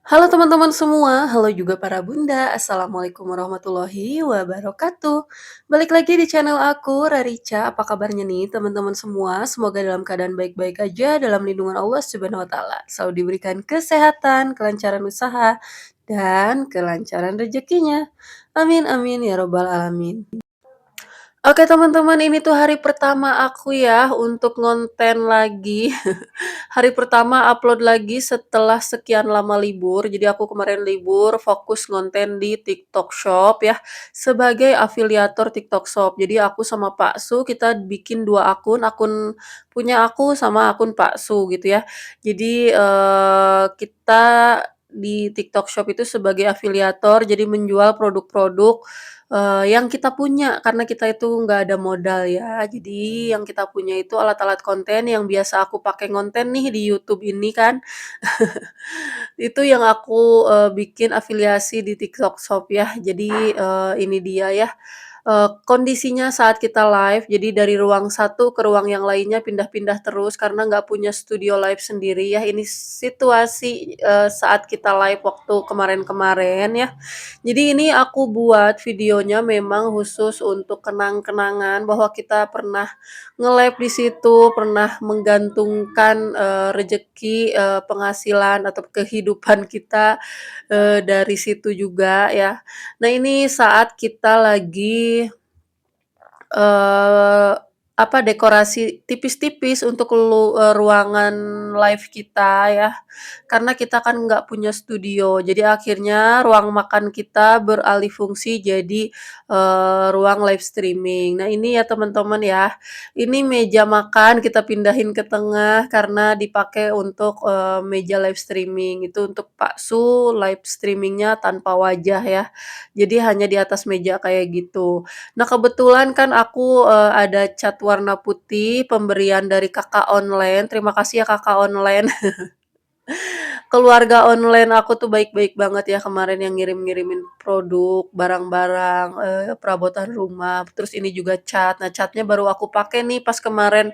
Halo teman-teman semua, halo juga para bunda, Assalamualaikum warahmatullahi wabarakatuh. Balik lagi di channel aku, Rarica. Apa kabarnya nih teman-teman semua? Semoga dalam keadaan baik-baik aja, dalam lindungan Allah Subhanahu wa Ta'ala. Selalu diberikan kesehatan, kelancaran usaha, dan kelancaran rezekinya. Amin, amin, ya robbal alamin. Oke teman-teman, ini tuh hari pertama aku ya untuk ngonten lagi. Hari pertama upload lagi setelah sekian lama libur. Jadi aku kemarin libur fokus ngonten di TikTok Shop ya sebagai afiliator TikTok Shop. Jadi aku sama Pak Su kita bikin dua akun, akun punya aku sama akun Pak Su gitu ya. Jadi kita di TikTok Shop itu sebagai afiliator, jadi menjual produk-produk yang kita punya karena kita itu nggak ada modal ya. Jadi yang kita punya itu alat-alat konten yang biasa aku pakai ngonten nih di YouTube ini kan. Itu yang aku, bikin afiliasi di TikTok Shop ya. Jadi, ini dia ya, kondisinya saat kita live, jadi dari ruang satu ke ruang yang lainnya pindah-pindah terus karena nggak punya studio live sendiri ya. Ini situasi, saat kita live waktu kemarin-kemarin ya. Jadi ini aku buat videonya memang khusus untuk kenang-kenangan bahwa kita pernah nge-live di situ, pernah menggantungkan, rezeki, penghasilan atau kehidupan kita, dari situ juga ya. Nah ini saat kita lagi Eee, dekorasi tipis-tipis untuk ruangan live kita ya, karena kita kan nggak punya studio. Jadi akhirnya ruang makan kita beralih fungsi jadi, ruang live streaming. Nah ini ya teman-teman ya, ini meja makan kita pindahin ke tengah karena dipakai untuk, meja live streaming. Itu untuk Pak Su live streaming-nya tanpa wajah ya, jadi hanya di atas meja kayak gitu. Nah, kebetulan kan aku, ada cat warna putih pemberian dari kakak online, terima kasih ya kakak online. Keluarga online aku tuh baik-baik banget ya kemarin yang ngirim-ngirimin produk, barang-barang, perabotan rumah, terus ini juga cat. Nah, catnya baru aku pakai nih pas kemarin,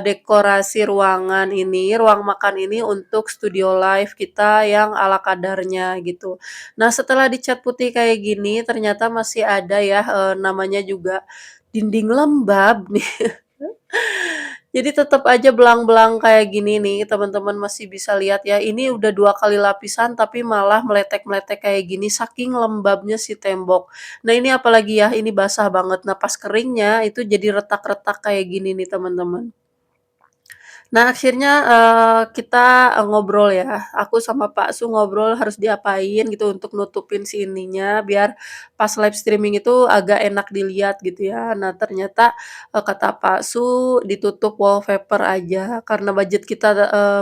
dekorasi ruangan ini, ruang makan ini untuk studio live kita yang ala kadarnya gitu. Nah, setelah dicat putih kayak gini ternyata masih ada ya, namanya juga dinding lembab nih. Jadi tetap aja belang-belang kayak gini nih, teman-teman masih bisa lihat ya, ini udah 2 kali lapisan tapi malah meletek-meletek kayak gini saking lembabnya si tembok. Nah ini apalagi ya, ini basah banget. Nah pas keringnya itu jadi retak-retak kayak gini nih teman-teman. Nah, akhirnya, kita, ngobrol ya, aku sama Pak Su ngobrol harus diapain gitu untuk nutupin si ininya, biar pas live streaming itu agak enak dilihat gitu ya. Nah, ternyata, kata Pak Su ditutup wallpaper aja, karena budget kita,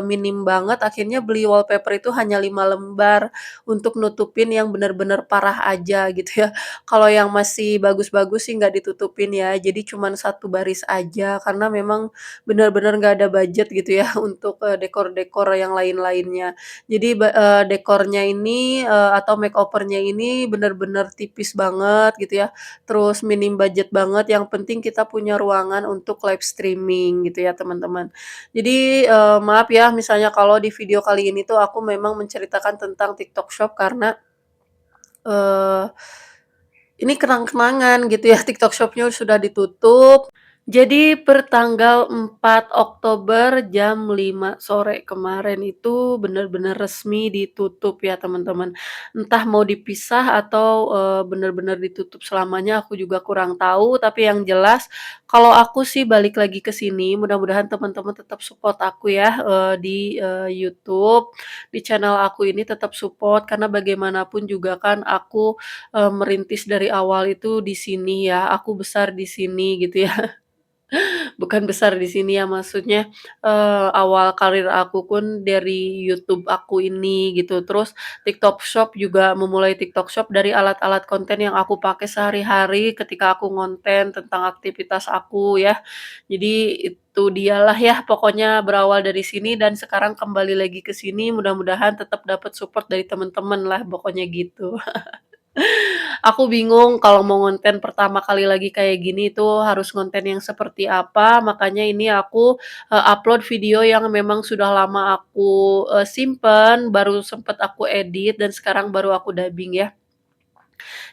minim banget, akhirnya beli wallpaper itu hanya 5 lembar untuk nutupin yang bener-bener parah aja gitu ya. Kalau yang masih bagus-bagus sih nggak ditutupin ya, jadi cuman satu baris aja, karena memang bener-bener nggak ada budget gitu ya untuk, dekor-dekor yang lain-lainnya. Jadi dekornya ini, atau makeover-nya ini bener-bener tipis banget gitu ya, terus minim budget banget, yang penting kita punya ruangan untuk live streaming gitu ya teman-teman. Jadi, maaf ya misalnya kalau di video kali ini tuh aku memang menceritakan tentang TikTok Shop karena, eee, ini kenang-kenangan gitu ya, TikTok Shop-nya sudah ditutup. Jadi pertanggal 4 Oktober jam 5 sore kemarin itu benar-benar resmi ditutup ya teman-teman. Entah mau dipisah atau, benar-benar ditutup selamanya aku juga kurang tahu, tapi yang jelas kalau aku sih balik lagi ke sini, mudah-mudahan teman-teman tetap support aku ya, di, YouTube, di channel aku ini tetap support karena bagaimanapun juga kan aku, merintis dari awal itu di sini ya, aku besar di sini gitu ya. Bukan besar di sini ya, maksudnya, awal karir aku pun dari YouTube aku ini gitu. Terus TikTok Shop juga memulai TikTok Shop dari alat-alat konten yang aku pakai sehari-hari ketika aku ngonten tentang aktivitas aku ya. Jadi itu dialah ya, pokoknya berawal dari sini dan sekarang kembali lagi ke sini, mudah-mudahan tetap dapat support dari teman-teman lah, pokoknya gitu. Aku bingung kalau mau ngonten pertama kali lagi kayak gini tuh harus ngonten yang seperti apa, makanya ini aku, upload video yang memang sudah lama aku, simpen, baru sempet aku edit dan sekarang baru aku dubbing ya.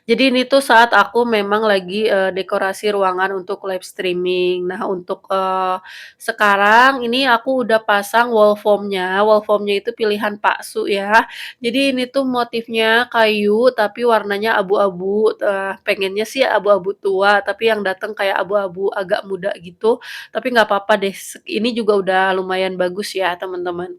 Jadi ini tuh saat aku memang lagi, dekorasi ruangan untuk live streaming. Nah untuk, sekarang ini aku udah pasang wall foam-nya itu pilihan Pak Su ya. Jadi ini tuh motifnya kayu tapi warnanya abu-abu, pengennya sih abu-abu tua, tapi yang datang kayak abu-abu agak muda gitu, tapi nggak apa-apa deh, ini juga udah lumayan bagus ya teman-teman.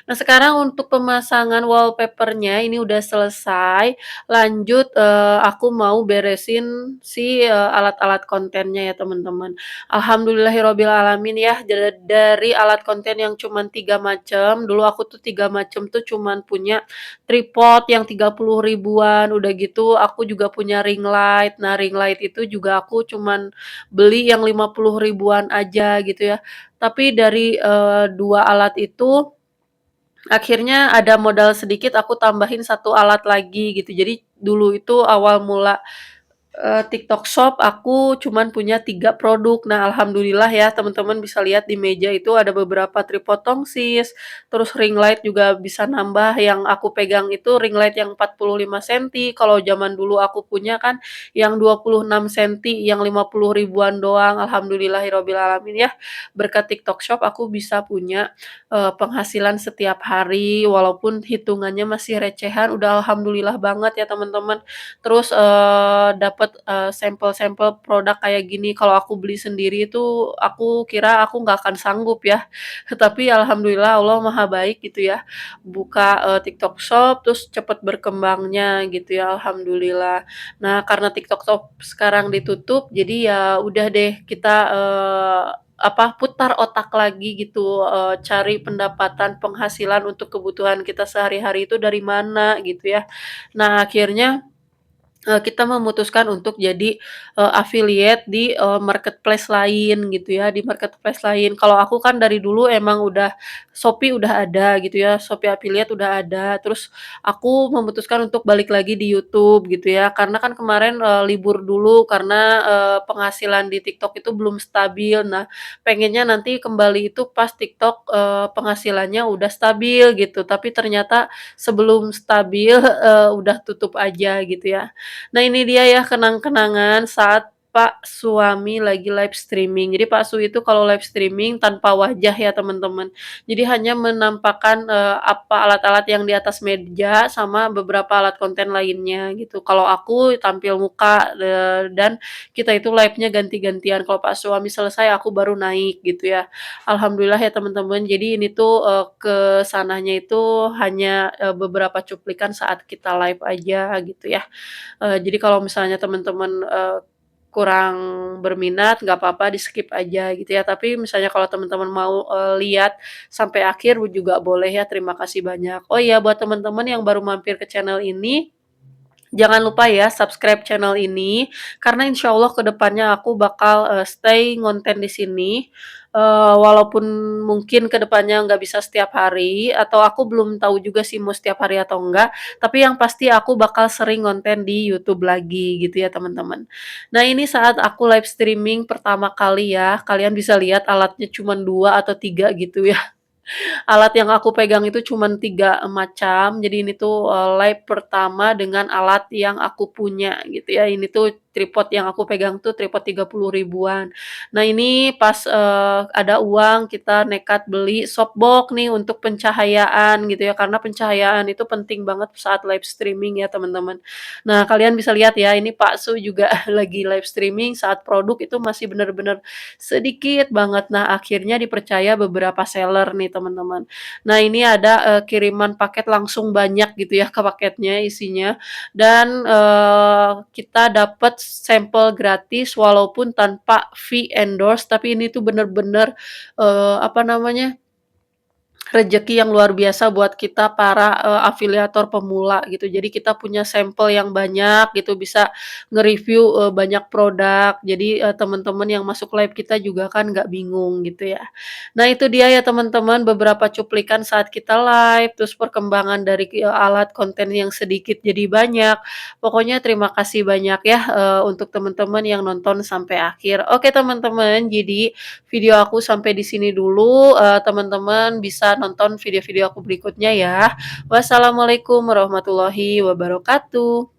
Nah sekarang untuk pemasangan wallpaper-nya ini udah selesai, lanjut, aku mau beresin si, alat-alat kontennya ya teman-teman. Alhamdulillahirobbil alamin ya, dari alat konten yang cuman 3 macem, dulu aku tuh 3 macem tuh cuman punya tripod yang 30 ribuan, udah gitu aku juga punya ring light. Nah, ring light itu juga aku cuman beli yang 50 ribuan aja gitu ya. Tapi dari, 2 alat itu akhirnya ada modal sedikit aku tambahin satu alat lagi gitu. Jadi dulu itu awal mula TikTok Shop aku cuman punya 3 produk. Nah, alhamdulillah ya teman-teman bisa lihat di meja itu ada beberapa tripod tongsis, terus ring light juga bisa nambah, yang aku pegang itu ring light yang 45 senti, kalau zaman dulu aku punya kan yang 26 senti, yang 50 ribuan doang. Alhamdulillahirabbil alamin ya, berkat TikTok Shop aku bisa punya, penghasilan setiap hari walaupun hitungannya masih recehan, udah alhamdulillah banget ya teman-teman. Terus, dapet, sampel-sampel produk kayak gini, kalau aku beli sendiri itu aku kira aku nggak akan sanggup ya. Tapi alhamdulillah Allah Maha Baik gitu ya, buka, TikTok Shop terus cepet berkembangnya gitu ya, alhamdulillah. Nah karena TikTok Shop sekarang ditutup, jadi ya udah deh kita, putar otak lagi gitu, cari pendapatan, penghasilan untuk kebutuhan kita sehari-hari itu dari mana gitu ya. Nah akhirnya kita memutuskan untuk jadi, affiliate di, marketplace lain gitu ya, di marketplace lain. Kalau aku kan dari dulu emang udah Shopee udah ada gitu ya, Shopee affiliate udah ada, terus aku memutuskan untuk balik lagi di YouTube gitu ya, karena kan kemarin, libur dulu karena, penghasilan di TikTok itu belum stabil. Nah, pengennya nanti kembali itu pas TikTok, penghasilannya udah stabil gitu, tapi ternyata sebelum stabil, udah tutup aja gitu ya. Nah ini dia ya kenang-kenangan saat Pak suami lagi live streaming. Jadi Pak Su itu kalau live streaming tanpa wajah ya teman-teman. Jadi hanya menampakkan, alat-alat yang di atas meja sama beberapa alat konten lainnya gitu. Kalau aku tampil muka, dan kita itu live-nya ganti-gantian. Kalau Pak suami selesai aku baru naik gitu ya. Alhamdulillah ya teman-teman. Jadi ini tuh, ke sananya itu hanya, beberapa cuplikan saat kita live aja gitu ya. Jadi kalau misalnya teman-teman, kurang berminat, nggak apa-apa di-skip aja gitu ya. Tapi misalnya kalau teman-teman mau, lihat sampai akhir juga boleh ya, terima kasih banyak. Oh iya, buat teman-teman yang baru mampir ke channel ini, jangan lupa ya subscribe channel ini, karena insya Allah ke depannya aku bakal, stay ngonten di sini, walaupun mungkin ke depannya nggak bisa setiap hari, atau aku belum tahu juga sih mau setiap hari atau enggak, tapi yang pasti aku bakal sering ngonten di YouTube lagi gitu ya teman-teman. Nah ini saat aku live streaming pertama kali ya, kalian bisa lihat alatnya cuman 2 atau 3 gitu ya. Alat yang aku pegang itu cuman 3 macam, jadi ini tuh, live pertama dengan alat yang aku punya gitu ya. Ini tuh tripod yang aku pegang tuh tripod 30 ribuan. Nah ini pas, ada uang kita nekat beli softbox nih untuk pencahayaan gitu ya, karena pencahayaan itu penting banget saat live streaming ya teman-teman. Nah kalian bisa lihat ya, ini Pak Su juga lagi live streaming saat produk itu masih bener-bener sedikit banget. Nah, akhirnya dipercaya beberapa seller nih, teman-teman. Nah, ini ada, kiriman paket langsung banyak gitu ya ke paketnya isinya dan, kita dapat sampel gratis walaupun tanpa fee endorse, tapi ini tuh bener-bener, apa namanya, Rezeki yang luar biasa buat kita para, afiliator pemula gitu. Jadi kita punya sampel yang banyak gitu, bisa nge-review, banyak produk. Jadi, teman-teman yang masuk live kita juga kan nggak bingung gitu ya. Nah itu dia ya teman-teman beberapa cuplikan saat kita live, terus perkembangan dari alat konten yang sedikit jadi banyak. Pokoknya terima kasih banyak ya, untuk teman-teman yang nonton sampai akhir. Oke teman-teman, jadi video aku sampai di sini dulu, teman-teman bisa nonton video-video aku berikutnya ya. Wassalamualaikum warahmatullahi wabarakatuh.